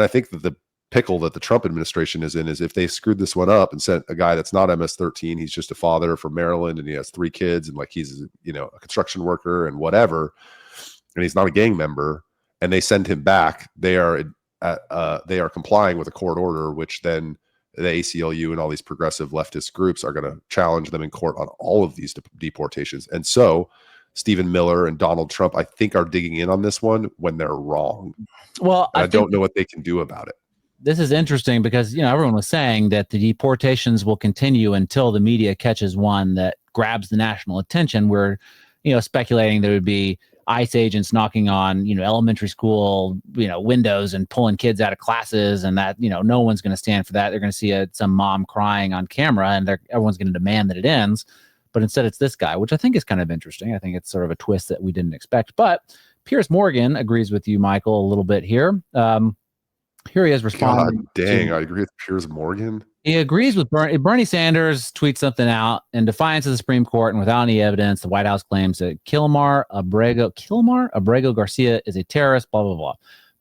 I think that the pickle that the Trump administration is in is if they screwed this one up and sent a guy that's not MS-13, he's just a father from Maryland and he has 3 kids and like he's, you know, a construction worker and whatever, and he's not a gang member, and they send him back, they are complying with a court order, which then the ACLU and all these progressive leftist groups are going to challenge them in court on all of these deportations. And so Stephen Miller and Donald Trump, I think, are digging in on this one when they're wrong. Well, I don't know what they can do about it. This is interesting because, you know, everyone was saying that the deportations will continue until the media catches one that grabs the national attention. We're, you know, speculating there would be ICE agents knocking on, you know, elementary school, you know, windows and pulling kids out of classes, and that, you know, no one's going to stand for that. They're going to see some mom crying on camera, and everyone's going to demand that it ends. But instead, it's this guy, which I think is kind of interesting. I think it's sort of a twist that we didn't expect. But Piers Morgan agrees with you, Michael, a little bit here. Here he is responding. God dang, I agree with Piers Morgan. He agrees with Bernie Sanders tweets something out in defiance of the Supreme Court and without any evidence. The White House claims that Kilmar Abrego Garcia is a terrorist, blah, blah, blah.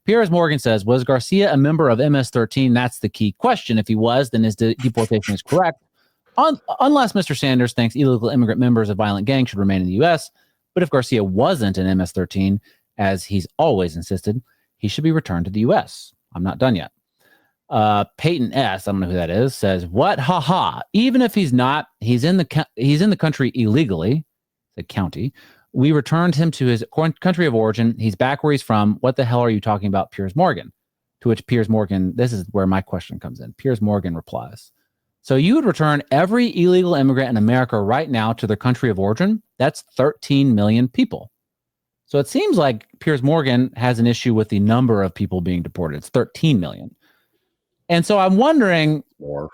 Piers Morgan says, was Garcia a member of MS-13? That's the key question. If he was, then his deportation is correct. Unless Mr. Sanders thinks illegal immigrant members of violent gangs should remain in the U.S. But if Garcia wasn't an MS-13, as he's always insisted, he should be returned to the U.S. I'm not done yet. Peyton S., I don't know who that is, says, what? Ha. Even if he's not, he's in the country illegally, the county. We returned him to his country of origin. He's back where he's from. What the hell are you talking about, Piers Morgan? To which Piers Morgan, this is where my question comes in. Piers Morgan replies, so you would return every illegal immigrant in America right now to their country of origin? That's 13 million people. So it seems like Piers Morgan has an issue with the number of people being deported. It's 13 million. And so I'm wondering, more.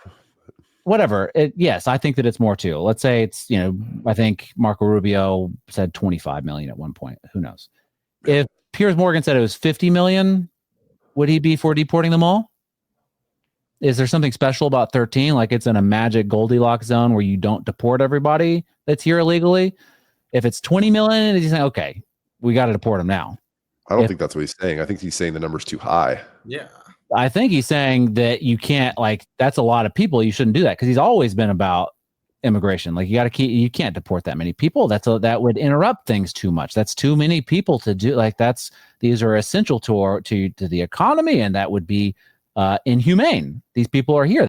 Whatever. Yes, I think that it's more too. Let's say it's, you know, I think Marco Rubio said 25 million at one point. Who knows? If Piers Morgan said it was 50 million, would he be for deporting them all? Is there something special about 13? Like it's in a magic Goldilocks zone where you don't deport everybody that's here illegally? If it's 20 million, he's saying, okay, we got to deport him now. I don't think that's what he's saying. I think he's saying the number's too high. Yeah. I think he's saying that you can't, like, that's a lot of people. You shouldn't do that because he's always been about immigration. Like you can't deport that many people. That would interrupt things too much. That's too many people to do. Like these are essential to the economy, and that would be inhumane. These people are here.